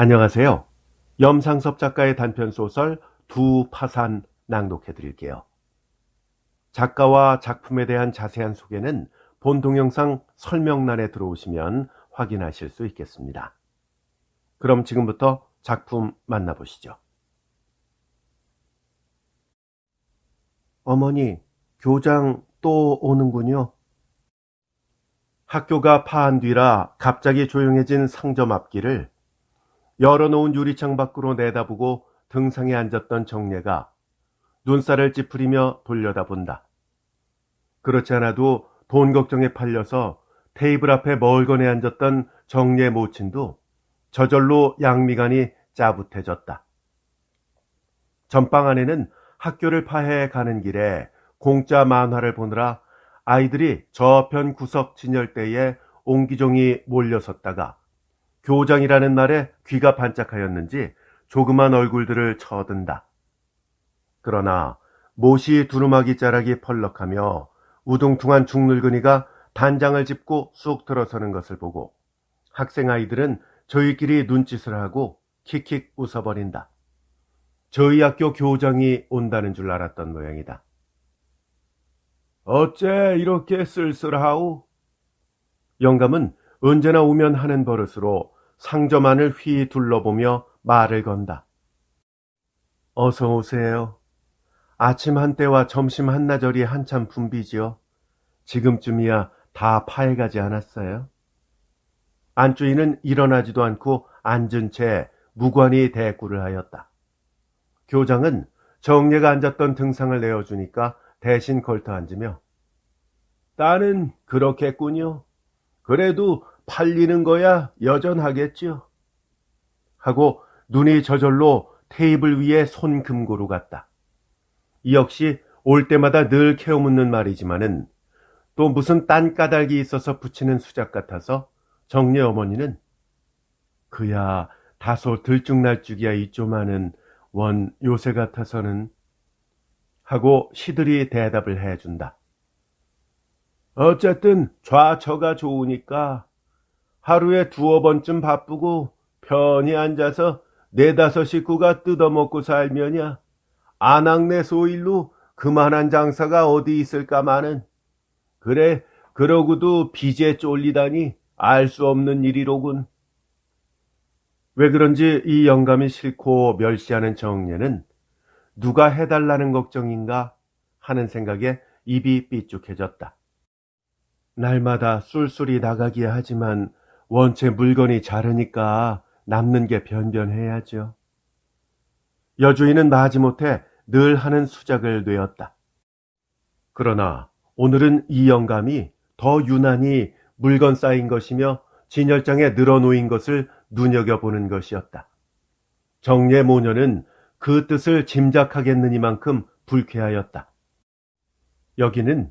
안녕하세요. 염상섭 작가의 단편소설 두 파산 낭독해 드릴게요. 작가와 작품에 대한 자세한 소개는 본 동영상 설명란에 들어오시면 확인하실 수 있겠습니다. 그럼 지금부터 작품 만나보시죠. 어머니, 교장 또 오는군요. 학교가 파한 뒤라 갑자기 조용해진 상점 앞길을 열어놓은 유리창 밖으로 내다보고 등상에 앉았던 정례가 눈살을 찌푸리며 돌려다본다. 그렇지 않아도 돈 걱정에 팔려서 테이블 앞에 멀거내 앉았던 정례 모친도 저절로 양미간이 짜붙해졌다. 전방 안에는 학교를 파해 가는 길에 공짜 만화를 보느라 아이들이 저편 구석 진열대에 옹기종이 몰려섰다가 교장이라는 말에 귀가 반짝하였는지 조그만 얼굴들을 쳐든다. 그러나 못이 두루마기 자락이 펄럭하며 우둥퉁한 중늙은이가 단장을 짚고 쑥 들어서는 것을 보고 학생 아이들은 저희끼리 눈짓을 하고 킥킥 웃어버린다. 저희 학교 교장이 온다는 줄 알았던 모양이다. 어째 이렇게 쓸쓸하오? 영감은 언제나 오면 하는 버릇으로 상점 안을 휘 둘러보며 말을 건다. 어서 오세요. 아침 한때와 점심 한나절이 한참 붐비지요. 지금쯤이야 다 파해가지 않았어요. 안주인은 일어나지도 않고 앉은 채 무관히 대꾸를 하였다. 교장은 정례가 앉았던 등상을 내어주니까 대신 걸터 앉으며 따는 그렇겠군요. 그래도 팔리는 거야 여전하겠죠. 하고 눈이 저절로 테이블 위에 손금고로 갔다. 이 역시 올 때마다 늘 캐어묻는 말이지만은 또 무슨 딴 까닭이 있어서 붙이는 수작 같아서 정례 어머니는 그야 다소 들쭉날쭉이야 이조만은 원 요새 같아서는 하고 시들이 대답을 해준다. 어쨌든 좌처가 좋으니까 하루에 두어 번쯤 바쁘고 편히 앉아서 네다섯 식구가 뜯어먹고 살면야 안악내 소일로 그만한 장사가 어디 있을까마는. 그래 그러고도 빚에 쫄리다니 알 수 없는 일이로군. 왜 그런지 이 영감이 싫고 멸시하는 정례는 누가 해달라는 걱정인가 하는 생각에 입이 삐죽해졌다. 날마다 쏠쏠이 나가기야 하지만 원체 물건이 자르니까 남는 게 변변해야죠. 여주인은 마지못해 늘 하는 수작을 뇌었다. 그러나 오늘은 이 영감이 더 유난히 물건 쌓인 것이며 진열장에 늘어놓인 것을 눈여겨보는 것이었다. 정례 모녀는 그 뜻을 짐작하겠느니만큼 불쾌하였다. 여기는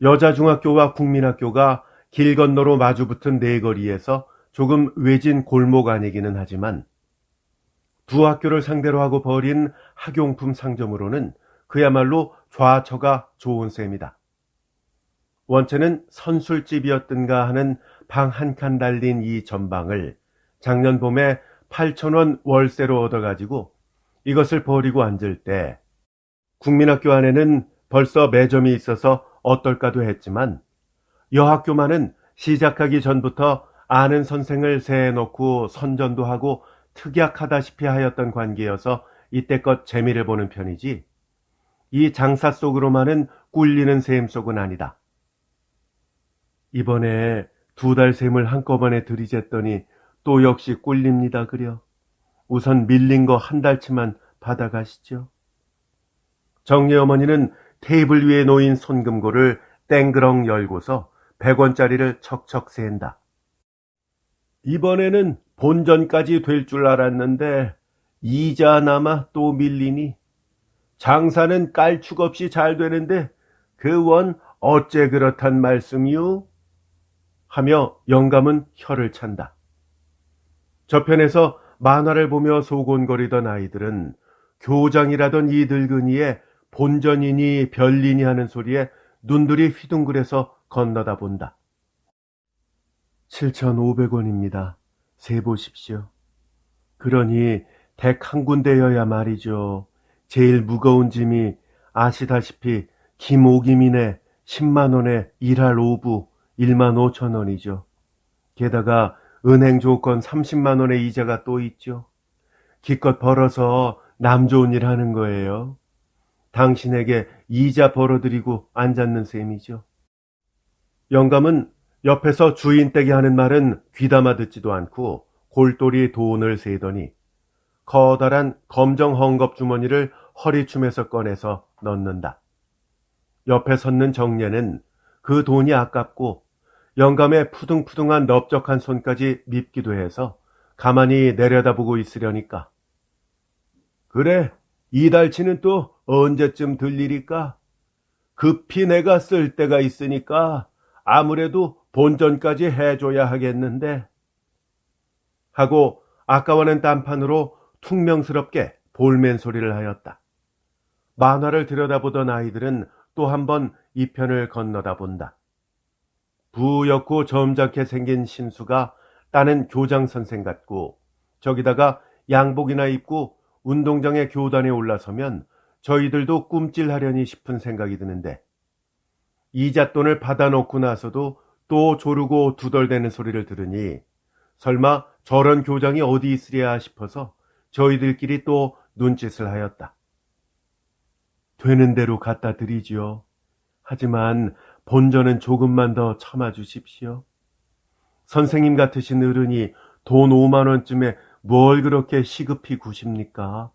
여자중학교와 국민학교가 길 건너로 마주붙은 네거리에서 조금 외진 골목 아니기는 하지만 두 학교를 상대로 하고 벌인 학용품 상점으로는 그야말로 좌처가 좋은 셈이다. 원체는 선술집이었든가 하는 방 한 칸 달린 이 전방을 작년 봄에 8,000원 월세로 얻어가지고 이것을 버리고 앉을 때 국민학교 안에는 벌써 매점이 있어서 어떨까도 했지만 여학교만은 시작하기 전부터 아는 선생을 세워놓고 선전도 하고 특약하다시피 하였던 관계여서 이때껏 재미를 보는 편이지 이 장사 속으로만은 꿀리는 셈 속은 아니다. 이번에 2달 셈을 한꺼번에 들이댔더니 또 역시 꿀립니다 그려. 우선 밀린 거 한 달치만 받아가시죠. 정례 어머니는 테이블 위에 놓인 손금고를 땡그렁 열고서 100원짜리를 척척 센다. 이번에는 본전까지 될 줄 알았는데 이자나마 또 밀리니 장사는 깔축 없이 잘 되는데 그 원 어째 그렇단 말씀이요? 하며 영감은 혀를 찬다. 저편에서 만화를 보며 소곤거리던 아이들은 교장이라던 이 늙은이의 본전이니 별리니 하는 소리에 눈들이 휘둥그레서 건너다 본다. 7,500원입니다. 세 보십시오. 그러니 댁 한 군데여야 말이죠. 제일 무거운 짐이 아시다시피 김오김이네 10만 원에 일할 오부 1만 5천 원이죠. 게다가 은행 조건 30만 원의 이자가 또 있죠. 기껏 벌어서 남 좋은 일 하는 거예요. 당신에게 이자 벌어드리고 앉았는 셈이죠. 영감은 옆에서 주인 떼게 하는 말은 귀담아 듣지도 않고 골똘히 돈을 세더니 커다란 검정 헝겊 주머니를 허리춤에서 꺼내서 넣는다. 옆에 섰는 정례는 그 돈이 아깝고 영감의 푸둥푸둥한 넓적한 손까지 밉기도 해서 가만히 내려다보고 있으려니까. 그래, 이달치는 또 언제쯤 들리리까? 급히 내가 쓸 때가 있으니까 아무래도 본전까지 해줘야 하겠는데. 하고 아까워는 딴판으로 퉁명스럽게 볼멘 소리를 하였다. 만화를 들여다보던 아이들은 또 한 번 이 편을 건너다 본다. 부옇고 점잖게 생긴 신수가 따는 교장 선생 같고 저기다가 양복이나 입고 운동장의 교단에 올라서면 저희들도 꿈찔하려니 싶은 생각이 드는데 이잣돈을 받아놓고 나서도 또 조르고 두덜대는 소리를 들으니 설마 저런 교장이 어디 있으랴 싶어서 저희들끼리 또 눈짓을 하였다. 되는 대로 갖다 드리지요. 하지만 본전은 조금만 더 참아 주십시오. 선생님 같으신 어른이 돈 5만 원쯤에 뭘 그렇게 시급히 구십니까?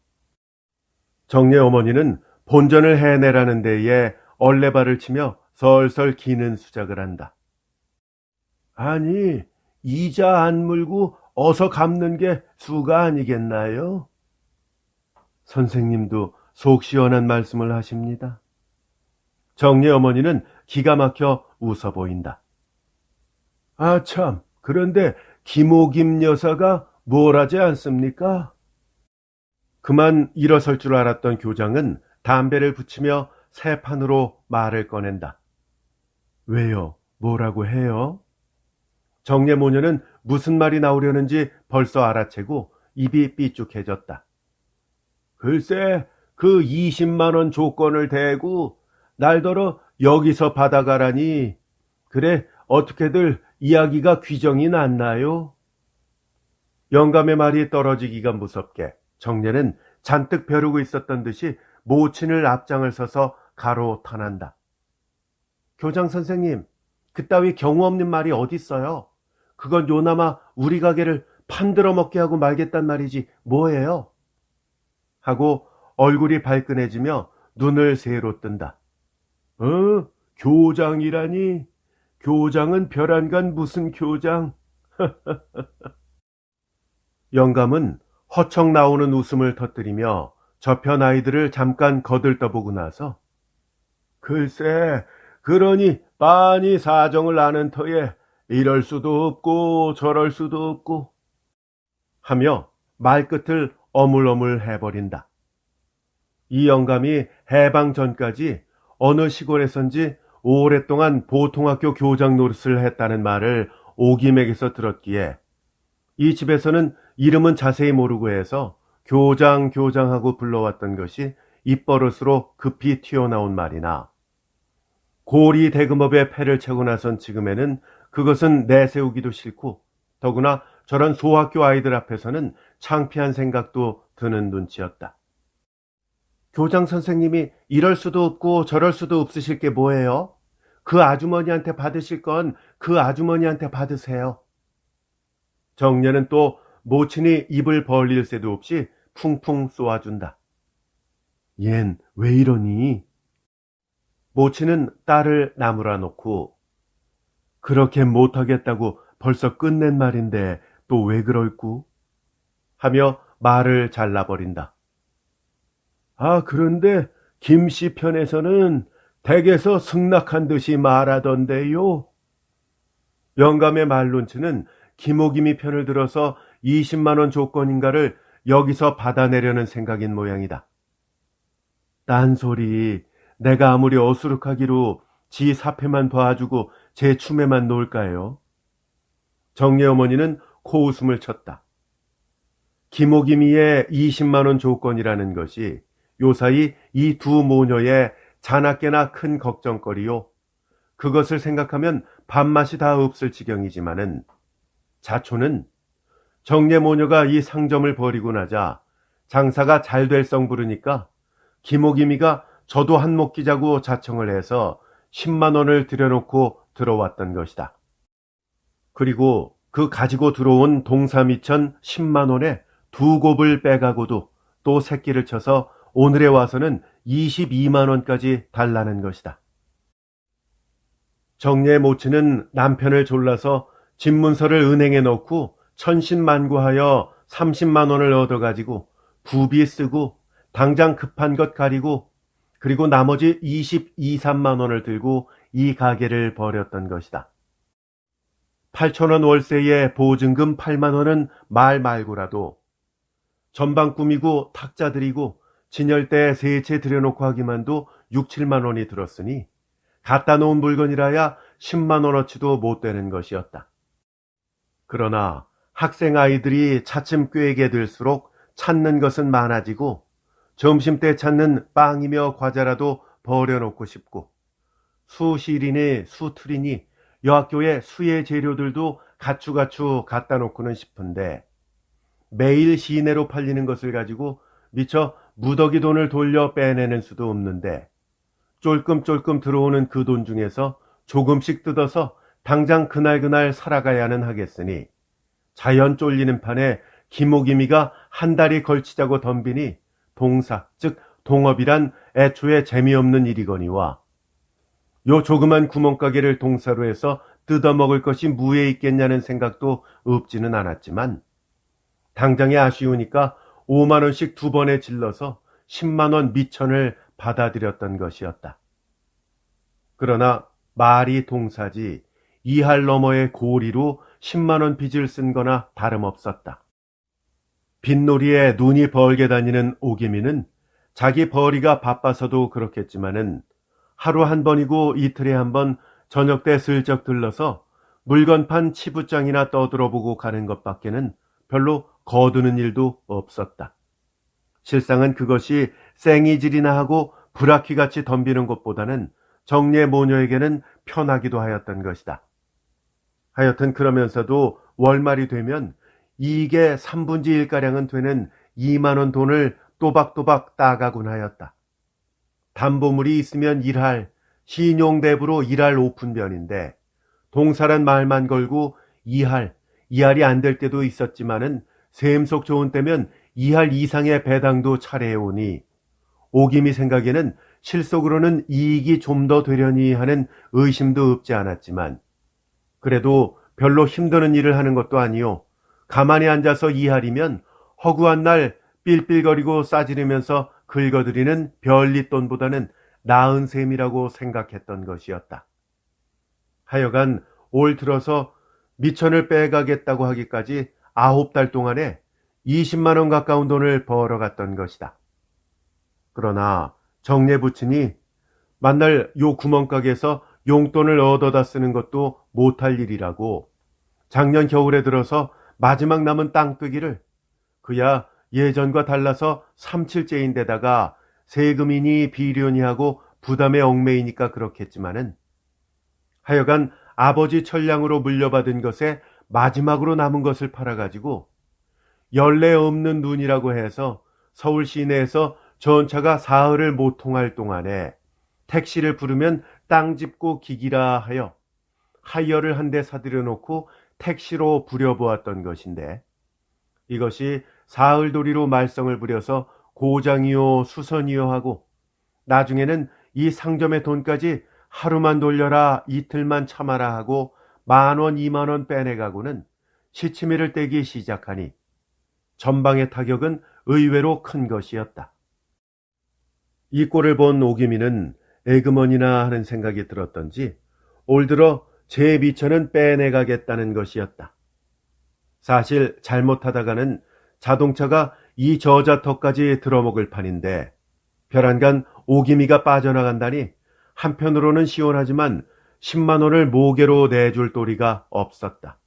정례 어머니는 본전을 해내라는 데에 얼레발을 치며 설설 기는 수작을 한다. 아니, 이자 안 물고 어서 갚는 게 수가 아니겠나요? 선생님도 속 시원한 말씀을 하십니다. 정례 어머니는 기가 막혀 웃어 보인다. 아 참, 그런데 김오김 여사가 뭘 하지 않습니까? 그만 일어설 줄 알았던 교장은 담배를 붙이며 새 판으로 말을 꺼낸다. 왜요? 뭐라고 해요? 정례 모녀는 무슨 말이 나오려는지 벌써 알아채고 입이 삐죽해졌다. 글쎄, 그 20만 원 조건을 대고 날더러 여기서 받아가라니. 그래, 어떻게들 이야기가 귀정이 났나요? 영감의 말이 떨어지기가 무섭게 정례는 잔뜩 벼르고 있었던 듯이 모친을 앞장을 서서 가로탄한다. 교장 선생님, 그따위 경우 없는 말이 어딨어요? 그건 요나마 우리 가게를 판들어 먹게 하고 말겠단 말이지 뭐예요? 하고 얼굴이 발끈해지며 눈을 세로 뜬다. 교장이라니? 교장은 벼란간 무슨 교장? 영감은 허청 나오는 웃음을 터뜨리며 저편 아이들을 잠깐 거들떠보고 나서 글쎄, 그러니 빤히 사정을 아는 터에 이럴 수도 없고 저럴 수도 없고 하며 말끝을 어물어물 해버린다. 이 영감이 해방 전까지 어느 시골에선지 오랫동안 보통학교 교장 노릇을 했다는 말을 오김에게서 들었기에 이 집에서는 이름은 자세히 모르고 해서 교장하고 불러왔던 것이 입버릇으로 급히 튀어나온 말이나 고리 대금업에 패를 채고 나선 지금에는 그것은 내세우기도 싫고 더구나 저런 소학교 아이들 앞에서는 창피한 생각도 드는 눈치였다. 교장 선생님이 이럴 수도 없고 저럴 수도 없으실 게 뭐예요? 그 아주머니한테 받으실 건 그 아주머니한테 받으세요. 정례는 또 모친이 입을 벌릴 새도 없이 풍풍 쏘아준다. 얜 왜 이러니? 모친은 딸을 나무라 놓고 그렇게 못하겠다고 벌써 끝낸 말인데 또 왜 그럴꾸? 하며 말을 잘라버린다. 아, 그런데 김씨 편에서는 댁에서 승낙한 듯이 말하던데요. 영감의 말론치는 김오김이 편을 들어서 20만 원 조건인가를 여기서 받아내려는 생각인 모양이다. 딴소리, 내가 아무리 어수룩하기로 지 사패만 봐주고 제 춤에만 놓을까요? 정례 어머니는 코웃음을 쳤다. 김옥임이의 20만 원 조건이라는 것이 요사이 이 두 모녀의 자나깨나 큰 걱정거리요. 그것을 생각하면 밥맛이 다 없을 지경이지만은 자초는 정례 모녀가 이 상점을 버리고 나자 장사가 잘 될 성부르니까 김옥임이가 저도 한몫 끼자고 자청을 해서 10만 원을 들여놓고 들어왔던 것이다. 그리고 그 가지고 들어온 동사미천 10만 원에 두 곱을 빼가고도 또 새끼를 쳐서 오늘에 와서는 22만 원까지 달라는 것이다. 정례 모친은 남편을 졸라서 집문서를 은행에 넣고 천신만고하여 30만 원을 얻어가지고 부비 쓰고 당장 급한 것 가리고 그리고 나머지 22, 3만 원을 들고 이 가게를 벌였던 것이다. 8,000원 월세에 보증금 8만 원은 말 말고라도 전방 꾸미고 탁자 드리고 진열대 세 채 들여놓고 하기만도 6, 7만 원이 들었으니 갖다 놓은 물건이라야 10만 원어치도 못 되는 것이었다. 그러나 학생 아이들이 차츰 꾀게 될수록 찾는 것은 많아지고 점심때 찾는 빵이며 과자라도 버려놓고 싶고 수실이니 수틀이니 여학교에 수의 재료들도 가추가추 갖다 놓고는 싶은데 매일 시내로 팔리는 것을 가지고 미처 무더기 돈을 돌려 빼내는 수도 없는데 쫄끔쫄끔 들어오는 그 돈 중에서 조금씩 뜯어서 당장 그날그날 살아가야는 하겠으니 자연 쫄리는 판에 김옥임이가 한 달이 걸치자고 덤비니 동사, 즉 동업이란 애초에 재미없는 일이거니와 요 조그만 구멍가게를 동사로 해서 뜯어먹을 것이 무에 있겠냐는 생각도 없지는 않았지만 당장에 아쉬우니까 5만 원씩 두 번에 질러서 10만 원 미천을 받아들였던 것이었다. 그러나 말이 동사지 이할 너머의 고리로 10만 원 빚을 쓴 거나 다름없었다. 빚놀이에 눈이 벌게 다니는 오기미는 자기 벌이가 바빠서도 그렇겠지만은 하루 한 번이고 이틀에 한 번 저녁 때 슬쩍 들러서 물건판 치부장이나 떠들어보고 가는 것밖에는 별로 거두는 일도 없었다. 실상은 그것이 생이질이나 하고 불악기같이 덤비는 것보다는 정례 모녀에게는 편하기도 하였던 것이다. 하여튼 그러면서도 월말이 되면 이익의 3분의 1가량은 되는 2만 원 돈을 또박또박 따가곤 하였다. 담보물이 있으면 일할, 신용대부로 일할 오픈변인데 동사란 말만 걸고 이할이 안 될 때도 있었지만은 셈속 좋은 때면 2할 이상의 배당도 차례해오니 오김이 생각에는 실속으로는 이익이 좀 더 되려니 하는 의심도 없지 않았지만 그래도 별로 힘드는 일을 하는 것도 아니요. 가만히 앉아서 2할이면 허구한 날 삘삘거리고 싸지르면서 긁어들이는 별릿돈보다는 나은 셈이라고 생각했던 것이었다. 하여간 올 들어서 미천을 빼가겠다고 하기까지 9달 동안에 20만 원 가까운 돈을 벌어갔던 것이다. 그러나 정례 부친이 만날 요 구멍가게에서 용돈을 얻어다 쓰는 것도 못할 일이라고 작년 겨울에 들어서 마지막 남은 땅뜨기를 그야 예전과 달라서 3,7제인데다가 세금이니 비료니 하고 부담에 얽매이니까 그렇겠지만은 하여간 아버지 철량으로 물려받은 것에 마지막으로 남은 것을 팔아가지고 연례 없는 눈이라고 해서 서울 시내에서 전차가 사흘을 못 통할 동안에 택시를 부르면 땅 짚고 기기라 하여 하이어를 한 대 사들여 놓고 택시로 부려보았던 것인데 이것이 사흘도리로 말썽을 부려서 고장이요 수선이요 하고 나중에는 이 상점의 돈까지 하루만 돌려라 이틀만 참아라 하고 10,000원 20,000원 빼내가고는 시치미를 떼기 시작하니 전방의 타격은 의외로 큰 것이었다. 이 꼴을 본 오기민은 에그머니나 하는 생각이 들었던지 올 들어 제 미천은 빼내가겠다는 것이었다. 사실 잘못하다가는 자동차가 이 저자터까지 들어먹을 판인데 별안간 오기미가 빠져나간다니 한편으로는 시원하지만 10만 원을 모개로 내줄 도리가 없었다.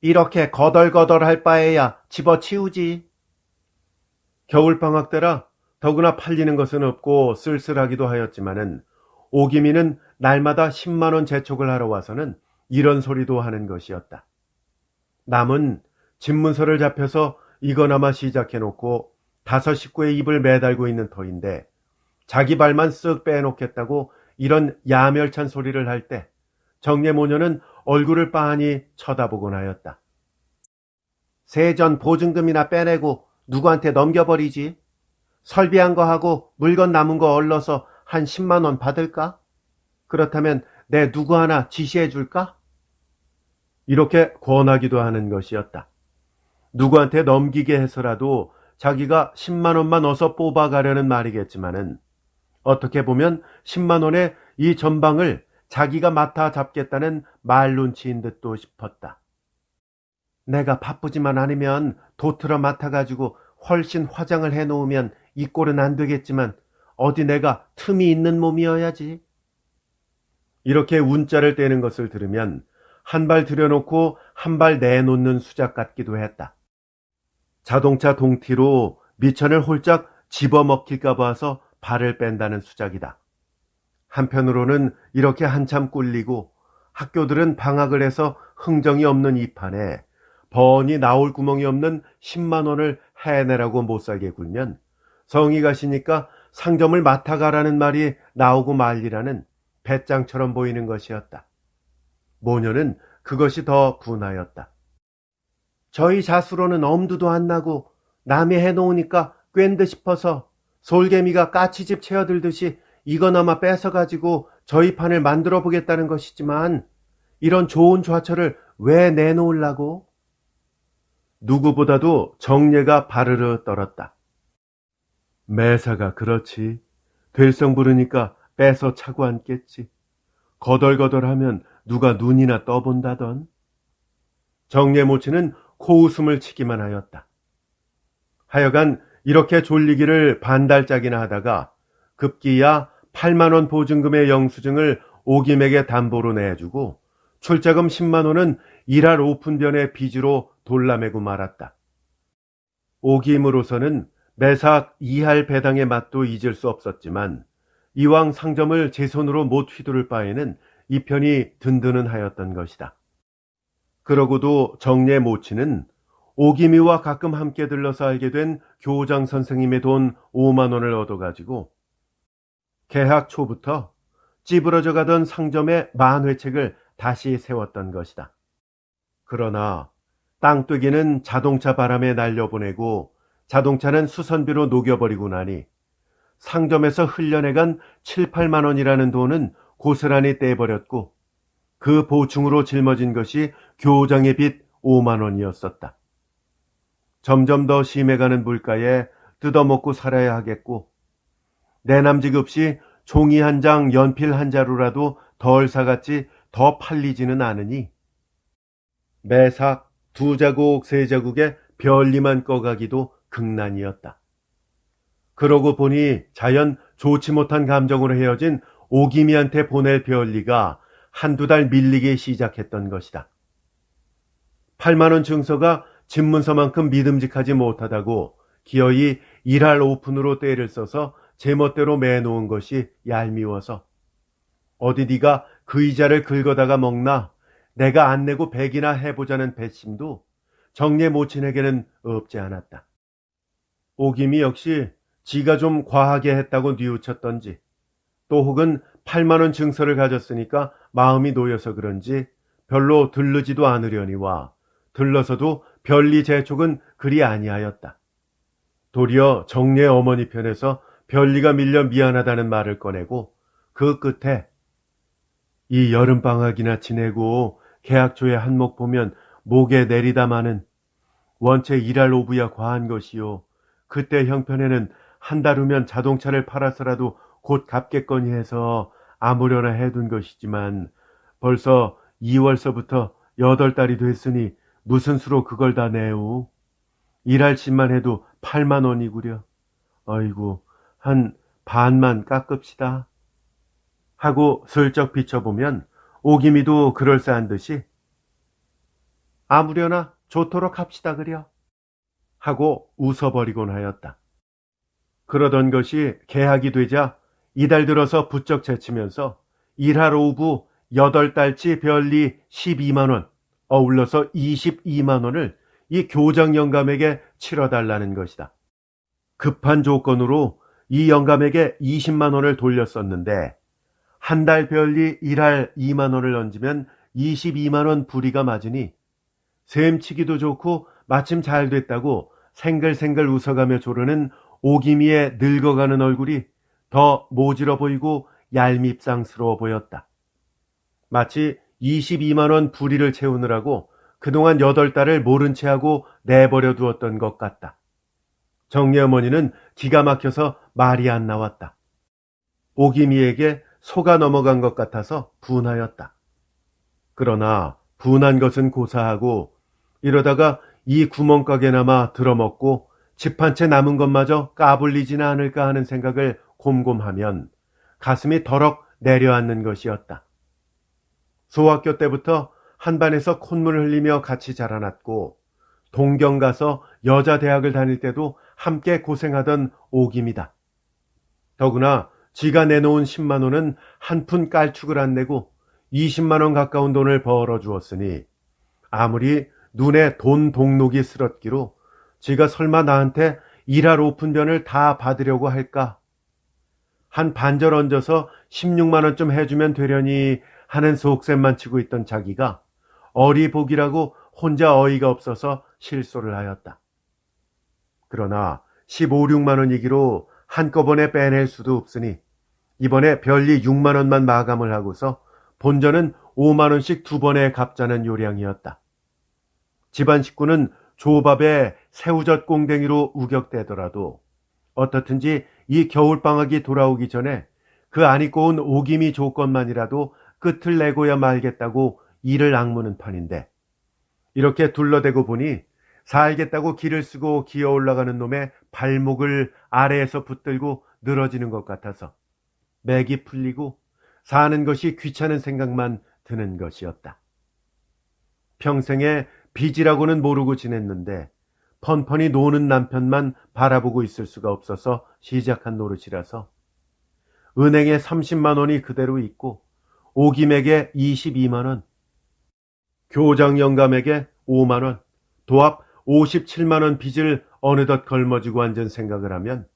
이렇게 거덜거덜할 바에야 집어치우지. 겨울방학 때라 더구나 팔리는 것은 없고 쓸쓸하기도 하였지만은 오기미는 날마다 10만 원 재촉을 하러 와서는 이런 소리도 하는 것이었다. 남은 집문서를 잡혀서 이거나마 시작해놓고 5식구의 입을 매달고 있는 터인데 자기 발만 쓱 빼놓겠다고 이런 야멸찬 소리를 할 때 정례모녀는 얼굴을 빤히 쳐다보곤 하였다. 세전 보증금이나 빼내고 누구한테 넘겨버리지? 설비한 거 하고 물건 남은 거 얼러서 한 10만 원 받을까? 그렇다면 내 누구 하나 지시해 줄까? 이렇게 권하기도 하는 것이었다. 누구한테 넘기게 해서라도 자기가 10만 원만 어서 뽑아가려는 말이겠지만은 어떻게 보면 10만 원의 이 전방을 자기가 맡아 잡겠다는 말눈치인 듯도 싶었다. 내가 바쁘지만 않으면 도트러 맡아가지고 훨씬 화장을 해놓으면 이 꼴은 안 되겠지만 어디 내가 틈이 있는 몸이어야지. 이렇게 운자를 떼는 것을 들으면 한 발 들여놓고 한 발 내놓는 수작 같기도 했다. 자동차 동티로 미천을 홀짝 집어먹힐까 봐서 발을 뺀다는 수작이다. 한편으로는 이렇게 한참 꿀리고 학교들은 방학을 해서 흥정이 없는 이 판에 번이 나올 구멍이 없는 10만 원을 해내라고 못살게 굴면 성이 가시니까 상점을 맡아가라는 말이 나오고 말리라는 배짱처럼 보이는 것이었다. 모녀는 그것이 더 분하였다. 저희 자수로는 엄두도 안 나고 남이 해놓으니까 꿰인듯 싶어서 솔개미가 까치집 채어들듯이 이거나마 뺏어가지고 저희 판을 만들어 보겠다는 것이지만 이런 좋은 좌철을 왜 내놓으려고? 누구보다도 정례가 바르르 떨었다. 매사가 그렇지. 될성 부르니까 빼서 차고 앉겠지. 거덜거덜하면 누가 눈이나 떠본다던. 정례 모치는 코웃음을 치기만 하였다. 하여간 이렇게 졸리기를 반달짝이나 하다가 급기야 8만 원 보증금의 영수증을 오김에게 담보로 내주고 출자금 10만 원은 일할 오픈변의 빚으로 돌라매고 말았다. 오김으로서는 매삭 2할 배당의 맛도 잊을 수 없었지만 이왕 상점을 제 손으로 못 휘두를 바에는 이 편이 든든은 하였던 것이다. 그러고도 정례 모치는 오기미와 가끔 함께 들러서 알게 된 교장 선생님의 돈 5만 원을 얻어가지고 개학 초부터 찌부러져 가던 상점의 만회책을 다시 세웠던 것이다. 그러나 땅뜨기는 자동차 바람에 날려보내고 자동차는 수선비로 녹여버리고 나니 상점에서 흘려내간 7, 8만 원이라는 돈은 고스란히 떼버렸고 그 보충으로 짊어진 것이 교장의 빚 5만 원이었었다. 점점 더 심해가는 물가에 뜯어먹고 살아야 하겠고 내남직 없이 종이 한 장, 연필 한 자루라도 덜 사갔지 더 팔리지는 않으니 매삭 2자국, 3자국에 별리만 꺼가기도 극난이었다. 그러고 보니 자연 좋지 못한 감정으로 헤어진 오기미한테 보낼 별리가 한두 달 밀리기 시작했던 것이다. 8만 원 증서가 집문서만큼 믿음직하지 못하다고 기어이 일할 오픈으로 때를 써서 제멋대로 매놓은 것이 얄미워서 어디 네가 그 이자를 긁어다가 먹나 내가 안 내고 100이나 해보자는 배심도 정례 모친에게는 없지 않았다. 오김이 역시 지가 좀 과하게 했다고 뉘우쳤던지 또 혹은 8만 원 증서를 가졌으니까 마음이 놓여서 그런지 별로 들르지도 않으려니와 들러서도 별리 재촉은 그리 아니하였다. 도리어 정례 어머니 편에서 별리가 밀려 미안하다는 말을 꺼내고 그 끝에 이 여름방학이나 지내고 개학 초에 한몫 보면 목에 내리다 마는 원체 일할 오부야 과한 것이요. 그때 형편에는 한 달 후면 자동차를 팔아서라도 곧 갚겠거니 해서 아무려나 해둔 것이지만 벌써 2월서부터 8달이 됐으니 무슨 수로 그걸 다 내오. 일할 짓만 해도 8만 원이구려. 어이구, 한 반만 깎읍시다. 하고 슬쩍 비춰보면 오기미도 그럴싸한 듯이 아무려나 좋도록 합시다 그려. 하고 웃어버리곤 하였다. 그러던 것이 계약이 되자 이달 들어서 부쩍 제치면서 일할 오부 8달치 별리 12만 원, 어울러서 22만 원을 이 교장 영감에게 치러달라는 것이다. 급한 조건으로 이 영감에게 20만 원을 돌렸었는데 한 달 별리 일할 2만 원을 얹으면 22만 원 부리가 맞으니 셈치기도 좋고 마침 잘 됐다고 생글생글 웃어가며 조르는 오기미의 늙어가는 얼굴이 더 모질어 보이고 얄밉상스러워 보였다. 마치 22만 원 부리를 채우느라고 그동안 8달을 모른 채 하고 내버려 두었던 것 같다. 정리 어머니는 기가 막혀서 말이 안 나왔다. 오기미에게 속아 넘어간 것 같아서 분하였다. 그러나 분한 것은 고사하고 이러다가 이 구멍가게나마 들어먹고 집 한 채 남은 것마저 까불리지는 않을까 하는 생각을 곰곰하면 가슴이 더럭 내려앉는 것이었다. 소학교 때부터 한반에서 콧물을 흘리며 같이 자라났고 동경 가서 여자 대학을 다닐 때도 함께 고생하던 오김이다. 더구나 지가 내놓은 10만 원은 한 푼 깔축을 안 내고 20만 원 가까운 돈을 벌어주었으니 아무리 눈에 돈 동록이 쓸었기로 지가 설마 나한테 일할 오픈변을 다 받으려고 할까? 한 반절 얹어서 16만 원쯤 해주면 되려니 하는 속셈만 치고 있던 자기가 어리복이라고 혼자 어이가 없어서 실소를 하였다. 그러나 15, 16만 원이기로 한꺼번에 빼낼 수도 없으니 이번에 별리 6만 원만 마감을 하고서 본전은 5만 원씩 2번에 갚자는 요량이었다. 집안 식구는 조밥에 새우젓 꽁댕이로 우격대더라도 어떻든지 이 겨울방학이 돌아오기 전에 그 안 입고 온 오기미 조건만이라도 끝을 내고야 말겠다고 이를 악무는 판인데 이렇게 둘러대고 보니 살겠다고 길을 쓰고 기어 올라가는 놈의 발목을 아래에서 붙들고 늘어지는 것 같아서 맥이 풀리고 사는 것이 귀찮은 생각만 드는 것이었다. 평생에 빚이라고는 모르고 지냈는데 펀펀히 노는 남편만 바라보고 있을 수가 없어서 시작한 노릇이라서 은행에 30만 원이 그대로 있고 오김에게 22만 원, 교장 영감에게 5만 원, 도합 57만 원 빚을 어느덧 걸머쥐고 앉은 생각을 하면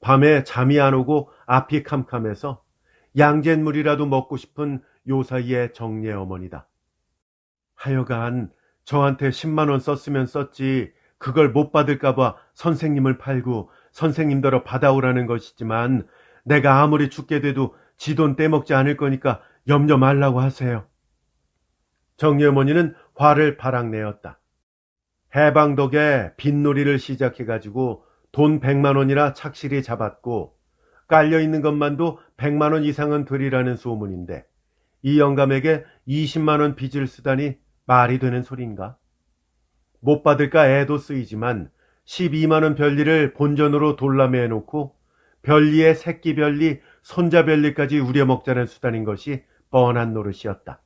밤에 잠이 안 오고 앞이 캄캄해서 양잿물이라도 먹고 싶은 요사이의 정례 어머니다. 하여간 저한테 10만 원 썼으면 썼지 그걸 못 받을까봐 선생님을 팔고 선생님더러 받아오라는 것이지만 내가 아무리 죽게 돼도 지 돈 떼먹지 않을 거니까 염려 말라고 하세요. 정리 어머니는 화를 발악내었다. 해방 덕에 빚놀이를 시작해가지고 돈 100만 원이나 착실히 잡았고 깔려있는 것만도 100만 원 이상은 되리라는 소문인데 이 영감에게 20만 원 빚을 쓰다니 말이 되는 소린가? 못 받을까 애도 쓰이지만 12만 원 별리를 본전으로 돌람해 놓고 별리의 새끼 별리, 손자 별리까지 우려먹자는 수단인 것이 뻔한 노릇이었다.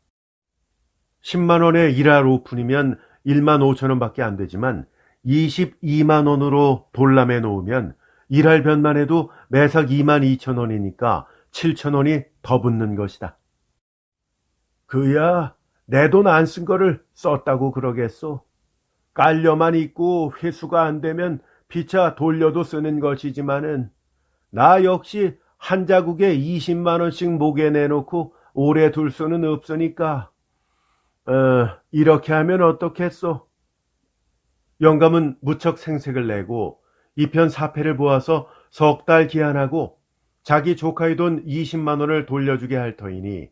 10만 원에 일할 오픈이면 1만 5천 원밖에 안 되지만 22만 원으로 돌람해 놓으면 일할 변만 해도 매삭 2만 2천 원이니까 7천 원이 더 붙는 것이다. 그야 내 돈 안 쓴 거를 썼다고 그러겠소. 깔려만 있고 회수가 안 되면 피차 돌려도 쓰는 것이지만은 나 역시 한 자국에 20만 원씩 목에 내놓고 오래 둘 수는 없으니까 이렇게 하면 어떻겠소? 영감은 무척 생색을 내고 이편 사패를 보아서 석 달 기한하고 자기 조카의 돈 20만 원을 돌려주게 할 터이니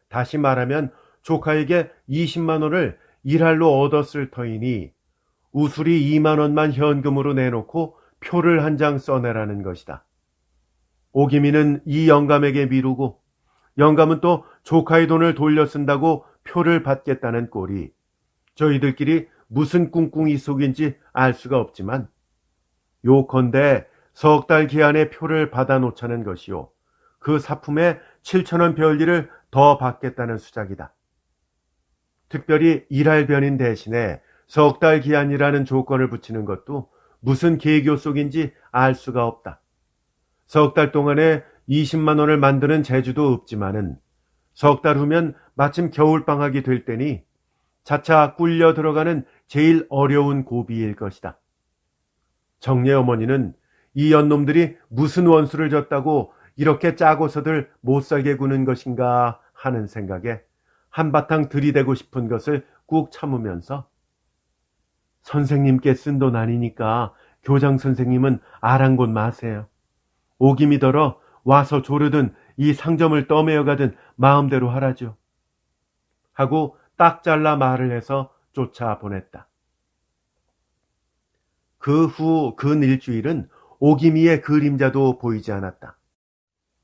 다시 말하면 조카에게 20만 원을 일할로 얻었을 터이니 우수리 2만 원만 현금으로 내놓고 표를 한 장 써내라는 것이다. 오기미는 이 영감에게 미루고 영감은 또 조카의 돈을 돌려 쓴다고 표를 받겠다는 꼴이 저희들끼리 무슨 꿍꿍이 속인지 알 수가 없지만 요컨대 석 달 기한에 표를 받아놓자는 것이요. 그 사품에 7천 원 별리를 더 받겠다는 수작이다. 특별히 일할 변인 대신에 석 달 기한이라는 조건을 붙이는 것도 무슨 계교 속인지 알 수가 없다. 석 달 동안에 20만 원을 만드는 재주도 없지만은 석 달 후면 마침 겨울방학이 될 때니 차차 꿀려 들어가는 제일 어려운 고비일 것이다. 정례 어머니는 이 연놈들이 무슨 원수를 졌다고 이렇게 짜고서들 못살게 구는 것인가 하는 생각에 한바탕 들이대고 싶은 것을 꾹 참으면서 선생님께 쓴 돈 아니니까 교장 선생님은 아랑곳 마세요. 오김이 더러 와서 조르든 이 상점을 떠매어 가든 마음대로 하라죠. 하고 딱 잘라 말을 해서 쫓아보냈다. 그 후 근 일주일은 오기미의 그림자도 보이지 않았다.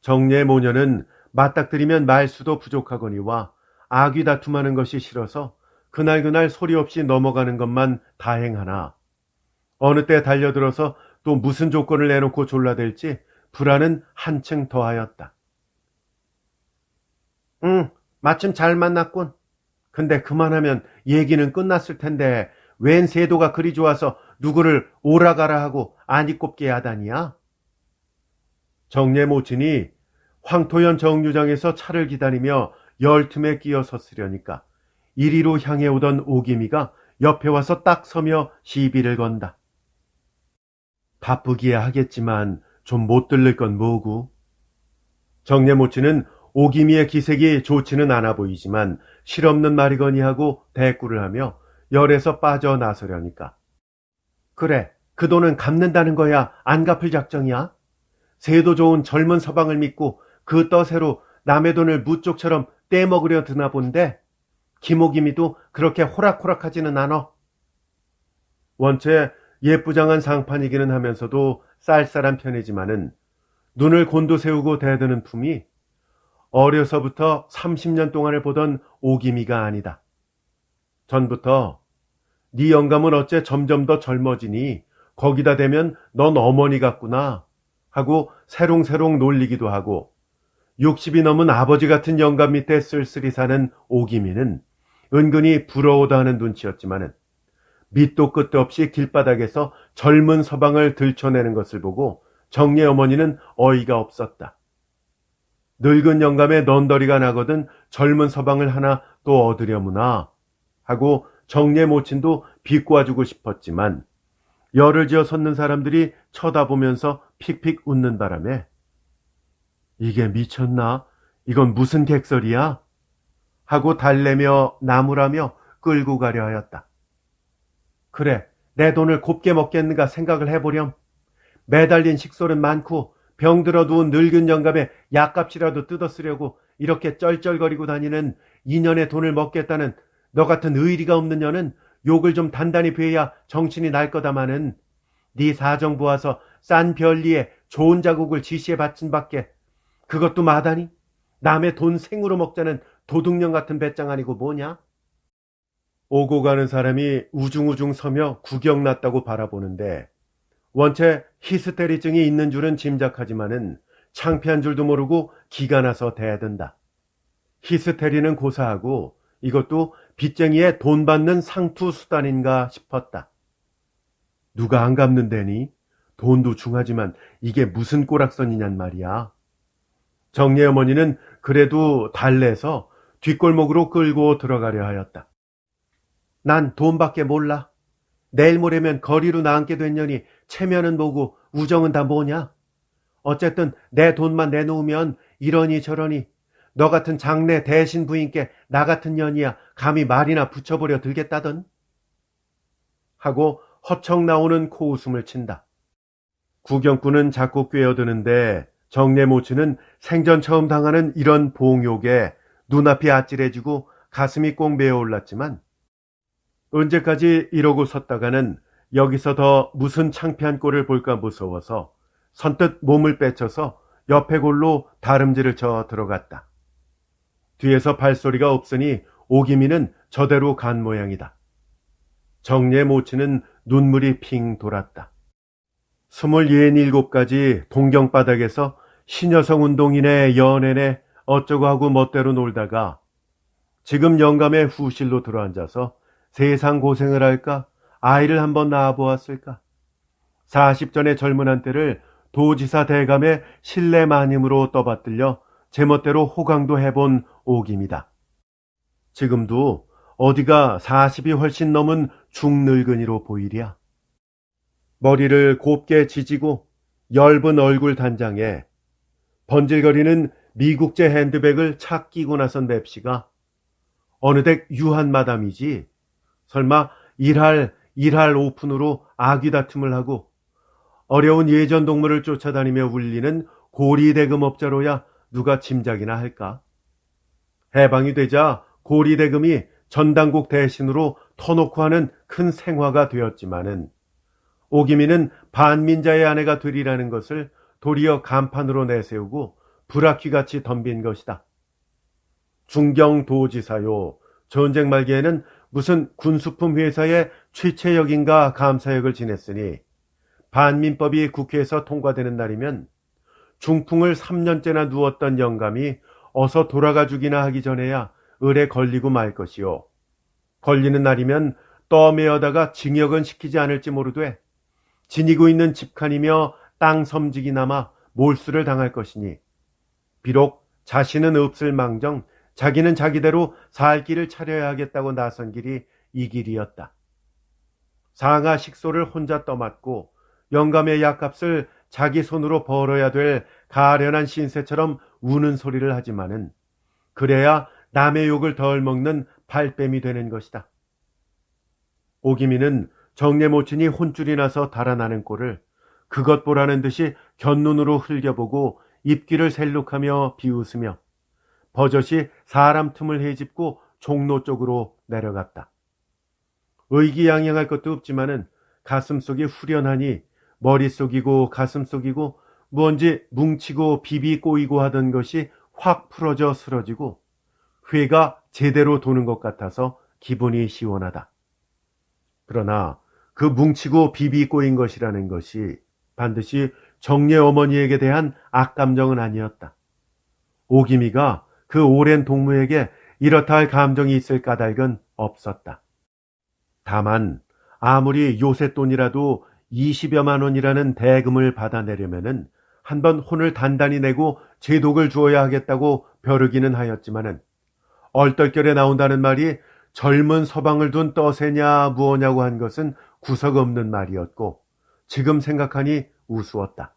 정례 모녀는 맞닥뜨리면 말수도 부족하거니와 아귀 다툼하는 것이 싫어서 그날그날 소리 없이 넘어가는 것만 다행하나 어느 때 달려들어서 또 무슨 조건을 내놓고 졸라댈지 불안은 한층 더하였다. 마침 잘 만났군. 근데 그만하면 얘기는 끝났을 텐데 웬 세도가 그리 좋아서 누구를 오라가라 하고 아니 꼽게 하다니야? 정례 모친이 황토현 정류장에서 차를 기다리며 열틈에 끼어 섰으려니까 이리로 향해 오던 오기미가 옆에 와서 딱 서며 시비를 건다. 바쁘기야 하겠지만 좀 못 들를 건 뭐고? 정례 모친은 오기미의 기색이 좋지는 않아 보이지만 실없는 말이거니 하고 대꾸를 하며 열에서 빠져나서려니까. 그래, 그 돈은 갚는다는 거야? 안 갚을 작정이야? 새도 좋은 젊은 서방을 믿고 그 떠세로 남의 돈을 무쪽처럼 떼먹으려 드나 본데 김오기미도 그렇게 호락호락하지는 않아. 원체 예쁘장한 상판이기는 하면서도 쌀쌀한 편이지만은 눈을 곤두세우고 대드는 품이 어려서부터 30년 동안을 보던 오기미가 아니다. 전부터 네 영감은 어째 점점 더 젊어지니 거기다 대면 넌 어머니 같구나 하고 새롱새롱 놀리기도 하고 60이 넘은 아버지 같은 영감 밑에 쓸쓸히 사는 오기미는 은근히 부러워도 하는 눈치였지만은 밑도 끝도 없이 길바닥에서 젊은 서방을 들춰내는 것을 보고 정례 어머니는 어이가 없었다. 늙은 영감의 넌더리가 나거든 젊은 서방을 하나 또 얻으려무나 하고 정례 모친도 비꼬아주고 싶었지만 열을 지어 섰는 사람들이 쳐다보면서 픽픽 웃는 바람에 이게 미쳤나? 이건 무슨 객설이야? 하고 달래며 나무라며 끌고 가려 하였다. 그래, 내 돈을 곱게 먹겠는가 생각을 해보렴. 매달린 식솔은 많고 병들어 누운 늙은 영감의 약값이라도 뜯어쓰려고 이렇게 쩔쩔거리고 다니는 이년의 돈을 먹겠다는 너 같은 의리가 없는 년은 욕을 좀 단단히 베야 정신이 날 거다마는 네 사정 보아서 싼 별리에 좋은 자국을 지시해 바친 밖에 그것도 마다니 남의 돈 생으로 먹자는 도둑년 같은 배짱 아니고 뭐냐? 오고 가는 사람이 우중우중 서며 구경났다고 바라보는데 원체 히스테리증이 있는 줄은 짐작하지만은 창피한 줄도 모르고 기가 나서 대든다. 히스테리는 고사하고 이것도 빚쟁이의 돈 받는 상투 수단인가 싶었다. 누가 안 갚는다니? 돈도 중하지만 이게 무슨 꼬락선이냔 말이야. 정례 어머니는 그래도 달래서 뒷골목으로 끌고 들어가려 하였다. 난 돈밖에 몰라. 내일 모레면 거리로 나앉게 됐냐니 체면은 뭐고 우정은 다 뭐냐? 어쨌든 내 돈만 내놓으면 이러니 저러니 너 같은 장래 대신 부인께 나 같은 년이야 감히 말이나 붙여보려 들겠다던 하고 허청 나오는 코웃음을 친다. 구경꾼은 자꾸 꿰어드는데 정례 모친은 생전 처음 당하는 이런 봉욕에 눈앞이 아찔해지고 가슴이 꼭 메어올랐지만 언제까지 이러고 섰다가는 여기서 더 무슨 창피한 꼴을 볼까 무서워서 선뜻 몸을 빼쳐서 옆에 골로 다름질을 쳐 들어갔다. 뒤에서 발소리가 없으니 오기미는 저대로 간 모양이다. 정례 모친은 눈물이 핑 돌았다. 27가지 동경바닥에서 신여성 운동인의 연애네 어쩌고 하고 멋대로 놀다가 지금 영감의 후실로 들어앉아서 세상 고생을 할까? 아이를 한번 낳아보았을까? 40전의 젊은 한때를 도지사 대감의 신뢰 마님으로 떠받들려 제멋대로 호강도 해본 옥입니다. 지금도 어디가 40이 훨씬 넘은 중늙은이로 보이랴. 머리를 곱게 지지고 엷은 얼굴 단장에 번질거리는 미국제 핸드백을 착 끼고 나선 맵시가 어느덧 유한 마담이지 설마 일할 오픈으로 아귀 다툼을 하고 어려운 예전 동물을 쫓아다니며 울리는 고리대금업자로야 누가 짐작이나 할까? 해방이 되자 고리대금이 전당국 대신으로 터놓고 하는 큰 생화가 되었지만은 오기민은 반민자의 아내가 되리라는 것을 도리어 간판으로 내세우고 불악귀같이 덤빈 것이다. 중경도지사요. 전쟁 말기에는 무슨 군수품 회사의 취체역인가 감사역을 지냈으니 반민법이 국회에서 통과되는 날이면 중풍을 3년째나 누웠던 영감이 어서 돌아가 주기나 하기 전에야 을에 걸리고 말 것이요. 걸리는 날이면 떠매어다가 징역은 시키지 않을지 모르되 지니고 있는 집칸이며 땅 섬직이나마 몰수를 당할 것이니 비록 자신은 없을 망정 자기는 자기대로 살 길을 차려야 하겠다고 나선 길이 이 길이었다. 상하 식소를 혼자 떠맡고 영감의 약값을 자기 손으로 벌어야 될 가련한 신세처럼 우는 소리를 하지만은 그래야 남의 욕을 덜 먹는 발뺌이 되는 것이다. 오기민은 정례 모친이 혼쭐이 나서 달아나는 꼴을 그것 보라는 듯이 곁눈으로 흘겨보고 입귀를 셀룩하며 비웃으며 버젓이 사람 틈을 헤집고 종로 쪽으로 내려갔다. 의기양양할 것도 없지만은 가슴속이 후련하니 머릿속이고 가슴속이고 뭔지 뭉치고 비비 꼬이고 하던 것이 확 풀어져 쓰러지고 회가 제대로 도는 것 같아서 기분이 시원하다. 그러나 그 뭉치고 비비 꼬인 것이라는 것이 반드시 정례 어머니에게 대한 악감정은 아니었다. 오기미가 그 오랜 동무에게 이렇다 할 감정이 있을 까닭은 없었다. 다만 아무리 요새 돈이라도 20여만 원이라는 대금을 받아내려면은 한번 혼을 단단히 내고 제독을 주어야 하겠다고 벼르기는 하였지만은 얼떨결에 나온다는 말이 젊은 서방을 둔 떠세냐 무엇냐고 한 것은 구석 없는 말이었고 지금 생각하니 우스웠다.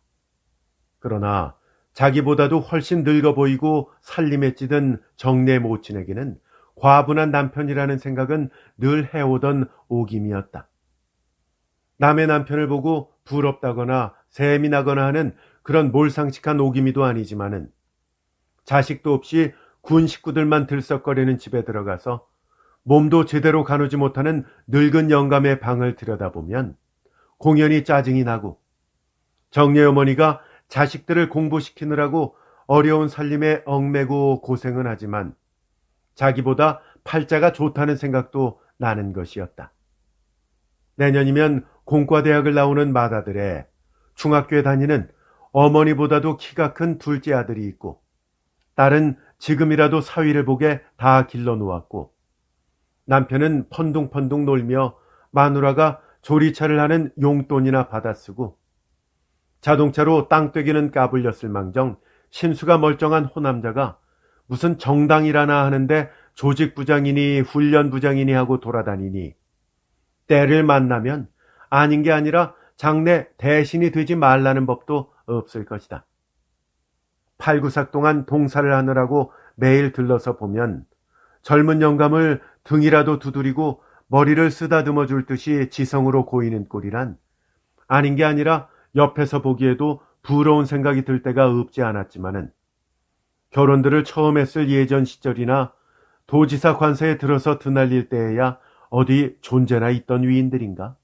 그러나 자기보다도 훨씬 늙어 보이고 살림에 찌든 정내 모친에게는 과분한 남편이라는 생각은 늘 해오던 오김이었다. 남의 남편을 보고 부럽다거나 셈이 나거나 하는 그런 몰상식한 오기미도 아니지만은 자식도 없이 군 식구들만 들썩거리는 집에 들어가서 몸도 제대로 가누지 못하는 늙은 영감의 방을 들여다보면 공연히 짜증이 나고 정례 어머니가 자식들을 공부시키느라고 어려운 살림에 얽매고 고생은 하지만 자기보다 팔자가 좋다는 생각도 나는 것이었다. 내년이면 공과대학을 나오는 맏아들에 중학교에 다니는 어머니보다도 키가 큰 둘째 아들이 있고 딸은 지금이라도 사위를 보게 다 길러놓았고 남편은 펀둥펀둥 놀며 마누라가 조리차를 하는 용돈이나 받아쓰고 자동차로 땅떼기는 까불렸을 망정 신수가 멀쩡한 호남자가 무슨 정당이라나 하는데 조직부장이니 훈련부장이니 하고 돌아다니니 때를 만나면 아닌 게 아니라 장래 대신이 되지 말라는 법도 없을 것이다. 8-9삭 동안 동사를 하느라고 매일 들러서 보면 젊은 영감을 등이라도 두드리고 머리를 쓰다듬어 줄 듯이 지성으로 고이는 꼴이란 아닌 게 아니라 옆에서 보기에도 부러운 생각이 들 때가 없지 않았지만은 결혼들을 처음 했을 예전 시절이나 도지사 관서에 들어서 드날릴 때에야 어디 존재나 있던 위인들인가?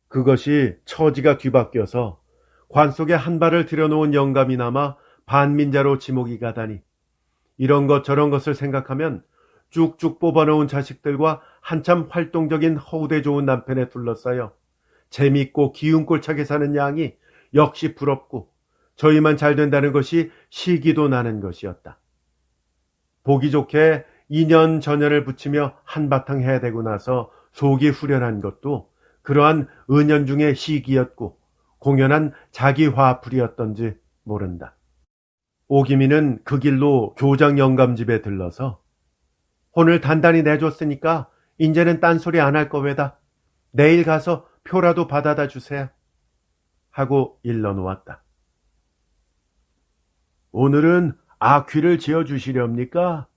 그것이 처지가 뒤바뀌어서 관 속에 한 발을 들여놓은 영감이나마 반민자로 지목이 가다니 이런 것 저런 것을 생각하면 쭉쭉 뽑아놓은 자식들과 한참 활동적인 허우대 좋은 남편에 둘러싸여 재밌고 기운꼴차게 사는 양이 역시 부럽고 저희만 잘 된다는 것이 시기도 나는 것이었다. 보기 좋게 2년 전년을 붙이며 한바탕 해대고 나서 속이 후련한 것도 그러한 은연중의 시기였고 공연한 자기 화풀이였던지 모른다. 오기미는 그 길로 교장 영감집에 들러서 혼을 단단히 내줬으니까 이제는 딴소리 안 할 거외다. 내일 가서 표라도 받아다 주세요. 하고 일러놓았다. 오늘은 악휘를 지어주시렵니까?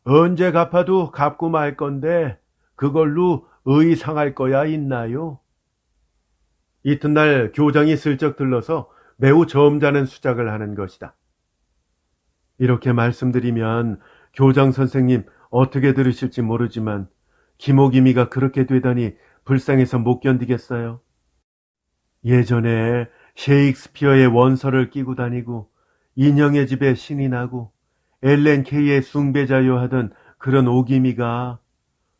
언제 갚아도 갚고 말 건데 그걸로 의상할 거야 있나요? 이튿날 교장이 슬쩍 들러서 매우 점잖은 수작을 하는 것이다. 이렇게 말씀드리면 교장 선생님 어떻게 들으실지 모르지만 김옥이미가 그렇게 되다니 불쌍해서 못 견디겠어요. 예전에 셰익스피어의 원서를 끼고 다니고 인형의 집에 신이 나고 엘렌 케이의 숭배자요 하던 그런 오기미가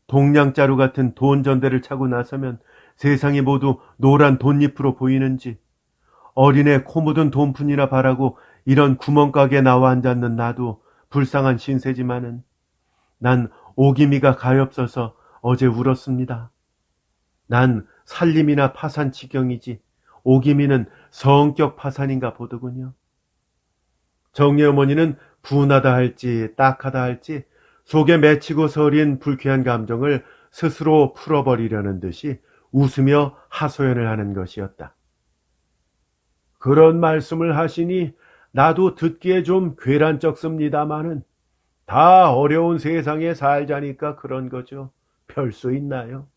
동냥자루 같은 돈 전대를 차고 나서면 세상이 모두 노란 돈잎으로 보이는지 어린애 코 묻은 돈푼이나 바라고 이런 구멍가게에 나와 앉았는 나도 불쌍한 신세지만은 난 오기미가 가엾어서 어제 울었습니다. 난 살림이나 파산 지경이지 오기미는 성격 파산인가 보더군요. 정리 어머니는 분하다 할지 딱하다 할지 속에 맺히고 서린 불쾌한 감정을 스스로 풀어버리려는 듯이 웃으며 하소연을 하는 것이었다. 그런 말씀을 하시니 나도 듣기에 좀 괴란쩍습니다마는 다 어려운 세상에 살자니까 그런 거죠. 별 수 있나요?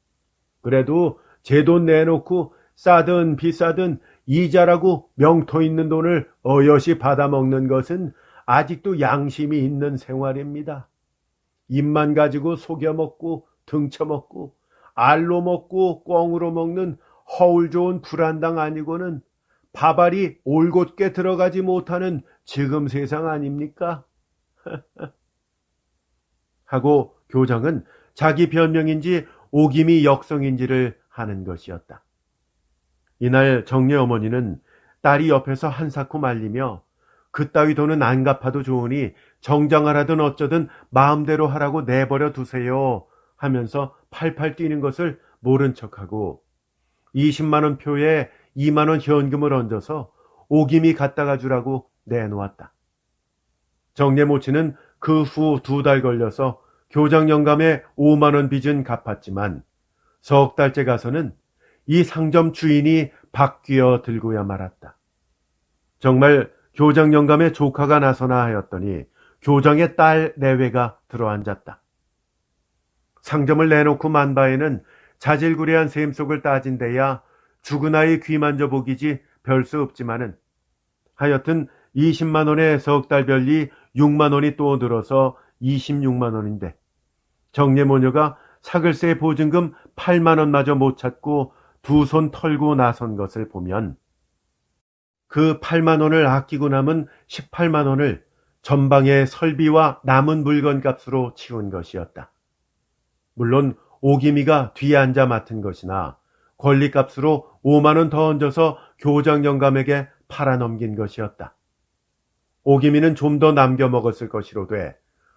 그래도 제 돈 내놓고 싸든 비싸든 이자라고 명토 있는 돈을 어여시 받아먹는 것은 아직도 양심이 있는 생활입니다. 입만 가지고 속여먹고 등쳐먹고 알로 먹고 꽁으로 먹는 허울 좋은 불안당 아니고는 밥알이 올곧게 들어가지 못하는 지금 세상 아닙니까? 하고 교장은 자기 변명인지 오기미 역성인지를 하는 것이었다. 이날 정례 어머니는 딸이 옆에서 한사코 말리며 그따위 돈은 안 갚아도 좋으니 정장을 하든 어쩌든 마음대로 하라고 내버려 두세요 하면서 팔팔 뛰는 것을 모른 척하고 20만 원 표에 2만 원 현금을 얹어서 오김이 갖다가 주라고 내놓았다. 정례 모친은 그 후 2달 걸려서 교장 영감의 5만 원 빚은 갚았지만 석 달째 가서는 이 상점 주인이 바뀌어 들고야 말았다. 정말 교장 영감의 조카가 나서나 하였더니 교장의 딸 내외가 들어앉았다. 상점을 내놓고 만 바에는 자질구레한 셈 속을 따진 데야 죽은 아이 귀 만져보기지 별 수 없지만은 하여튼 20만 원에 석 달 별리 6만 원이 또 늘어서 26만 원인데 정례 모녀가 사글세 보증금 8만 원마저 못 찾고 두 손 털고 나선 것을 보면 그 8만 원을 아끼고 남은 18만 원을 전방의 설비와 남은 물건 값으로 치운 것이었다. 물론 오기미가 뒤에 앉아 맡은 것이나 권리값으로 5만 원 더 얹어서 교장 영감에게 팔아넘긴 것이었다. 오기미는 좀 더 남겨 먹었을 것이로되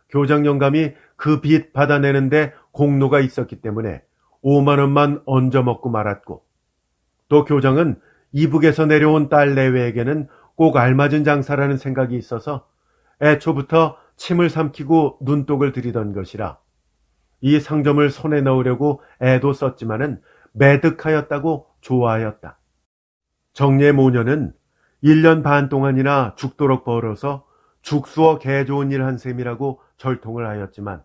교장 영감이 그 빚 받아내는데 공로가 있었기 때문에 5만 원만 얹어 먹고 말았고 또 교장은 이북에서 내려온 딸 내외에게는 꼭 알맞은 장사라는 생각이 있어서 애초부터 침을 삼키고 눈독을 들이던 것이라 이 상점을 손에 넣으려고 애도 썼지만은 매득하였다고 좋아하였다. 정례 모녀는 1년 반 동안이나 죽도록 벌어서 죽수어 개 좋은 일 한 셈이라고 절통을 하였지만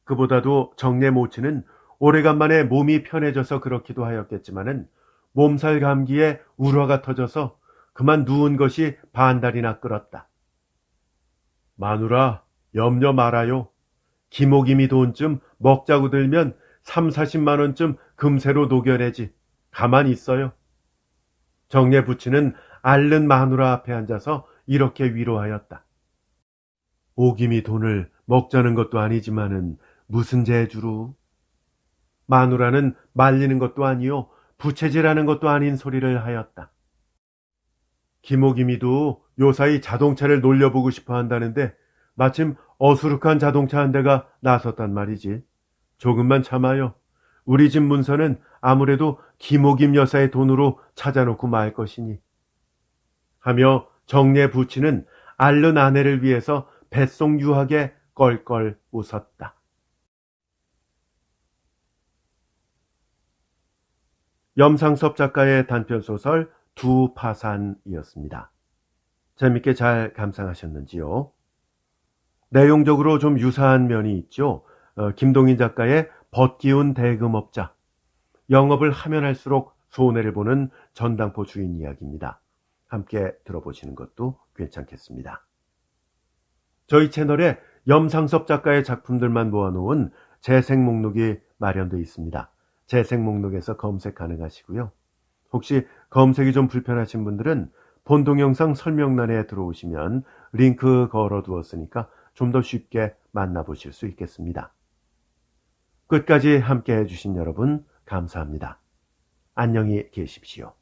그보다도 정례 모친은 오래간만에 몸이 편해져서 그렇기도 하였겠지만은 몸살 감기에 울화가 터져서 그만 누운 것이 반달이나 끓었다. 마누라 염려 말아요. 김옥임이 돈쯤 먹자고 들면 3, 40만 원쯤 금세로 녹여내지. 가만히 있어요. 정례 부치는 앓는 마누라 앞에 앉아서 이렇게 위로하였다. 오김이 돈을 먹자는 것도 아니지만은 무슨 재주로? 마누라는 말리는 것도 아니요 부채질하는 것도 아닌 소리를 하였다. 김옥임이도 요사이 자동차를 놀려보고 싶어 한다는데 마침 어수룩한 자동차 한 대가 나섰단 말이지. 조금만 참아요. 우리 집 문서는 아무래도 김옥임 여사의 돈으로 찾아놓고 말 것이니 하며 정례 부치는 앓는 아내를 위해서 뱃속 유하게 껄껄 웃었다. 염상섭 작가의 단편소설 두 파산이었습니다. 재밌게 잘 감상하셨는지요? 내용적으로 좀 유사한 면이 있죠. 김동인 작가의 벗기운 대금업자, 영업을 하면 할수록 손해를 보는 전당포 주인 이야기입니다. 함께 들어보시는 것도 괜찮겠습니다. 저희 채널에 염상섭 작가의 작품들만 모아놓은 재생 목록이 마련되어 있습니다. 재생 목록에서 검색 가능하시고요. 혹시 검색이 좀 불편하신 분들은 본 동영상 설명란에 들어오시면 링크 걸어두었으니까 좀 더 쉽게 만나보실 수 있겠습니다. 끝까지 함께 해주신 여러분 감사합니다. 안녕히 계십시오.